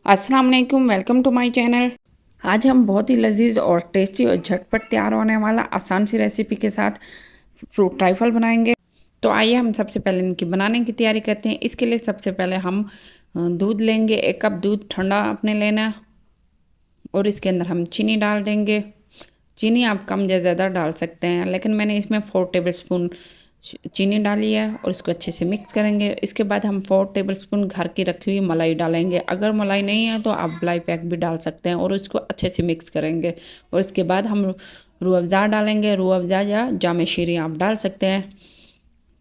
अस्सलाम वालेकुम, welcome to my channel. आज हम बहुत ही लजीज और टेस्टी और झटपट तैयार होने वाला आसान सी रेसिपी के साथ फ्रूट ट्राइफल बनाएंगे। तो आइए हम सबसे पहले इनकी बनाने की तैयारी करते हैं। इसके लिए सबसे पहले हम दूध लेंगे। 1 कप दूध ठंडा आपने लेना है और इसके अंदर हम चीनी डाल देंगे। चीनी आप कम या ज़्यादा डाल सकते हैं, लेकिन मैंने इसमें 4 टेबल स्पून चीनी डाली है और इसको अच्छे से मिक्स करेंगे। इसके बाद हम 4 टेबल स्पून घर की रखी हुई मलाई डालेंगे। अगर मलाई नहीं है तो आप मलाई पैक भी डाल सकते हैं और इसको अच्छे से मिक्स करेंगे। और इसके बाद हम रूह अफ़ज़ा डालेंगे। रूह अफ़ज़ा या जाम शीरी आप डाल सकते हैं।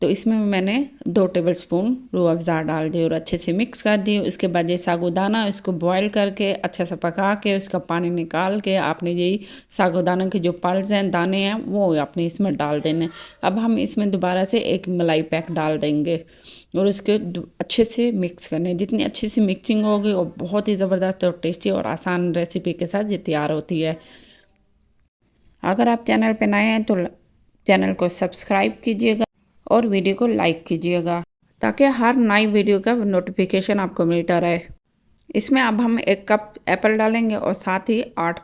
तो इसमें मैंने 2 टेबल स्पून रूह अफ़ज़ा डाल दी और अच्छे से मिक्स कर दी। उसके बाद ये साबूदाना इसको बॉईल करके अच्छा सा पका के उसका पानी निकाल के आपने यही साबूदाना के जो पल्स हैं, दाने हैं, वो आपने इसमें डाल देने। अब हम इसमें दोबारा से एक मलाई पैक डाल देंगे और इसके अच्छे से मिक्स करने। जितनी अच्छी सी मिक्सिंग होगी और बहुत ही ज़बरदस्त और टेस्टी और आसान रेसिपी के साथ ये तैयार होती है। अगर आप चैनल पर नए हैं तो चैनल को सब्सक्राइब कीजिएगा और वीडियो को लाइक कीजिएगा ताकि हर नई वीडियो का नोटिफिकेशन आपको मिलता रहे। इसमें अब हम 1 कप एप्पल डालेंगे और साथ ही 8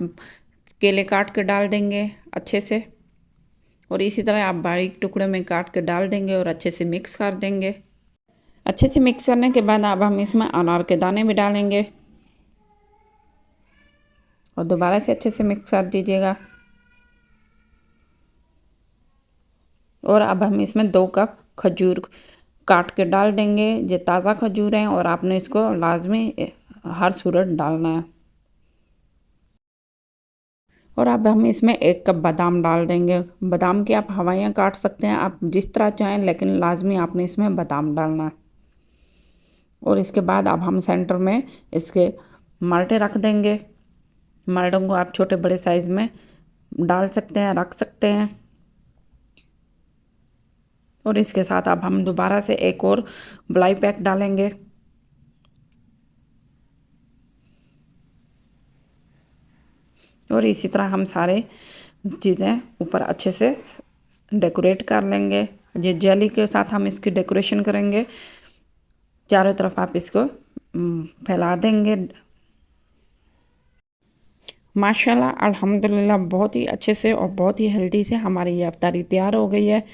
केले काट के डाल देंगे अच्छे से। और इसी तरह आप बारीक टुकड़े में काट के डाल देंगे और अच्छे से मिक्स कर देंगे। अच्छे से मिक्स करने के बाद अब हम इसमें अनार के दाने भी डालेंगे और दोबारा से अच्छे से मिक्स कर दीजिएगा। और अब हम इसमें 2 कप खजूर काट के डाल देंगे। ये ताज़ा खजूर हैं और आपने इसको लाजमी हर सूरत डालना है। और अब हम इसमें 1 कप बादाम डाल देंगे। बादाम की आप हवाइयाँ काट सकते हैं, आप जिस तरह चाहें, लेकिन लाजमी आपने इसमें बादाम डालना है। और इसके बाद अब हम सेंटर में इसके माल्टे रख देंगे। माल्टों को आप छोटे बड़े साइज़ में डाल सकते हैं, रख सकते हैं। और इसके साथ अब हम दोबारा से एक और मलाई पैक डालेंगे। और इसी तरह हम सारे चीज़ें ऊपर अच्छे से डेकोरेट कर लेंगे। ये जेली के साथ हम इसकी डेकोरेशन करेंगे। चारों तरफ आप इसको फैला देंगे। माशाल्लाह अल्हम्दुलिल्लाह बहुत ही अच्छे से और बहुत ही हेल्दी से हमारी ये अफ्तारी तैयार हो गई है।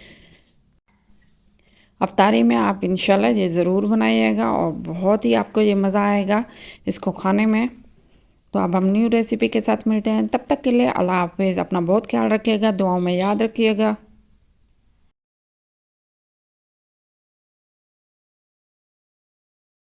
अफ्तारी में आप इंशाल्लाह ये ज़रूर बनाइएगा और बहुत ही आपको ये मज़ा आएगा इसको खाने में। तो अब हम न्यू रेसिपी के साथ मिलते हैं। तब तक के लिए अल्लाह हाफिज़। अपना बहुत ख्याल रखिएगा, दुआओं में याद रखिएगा।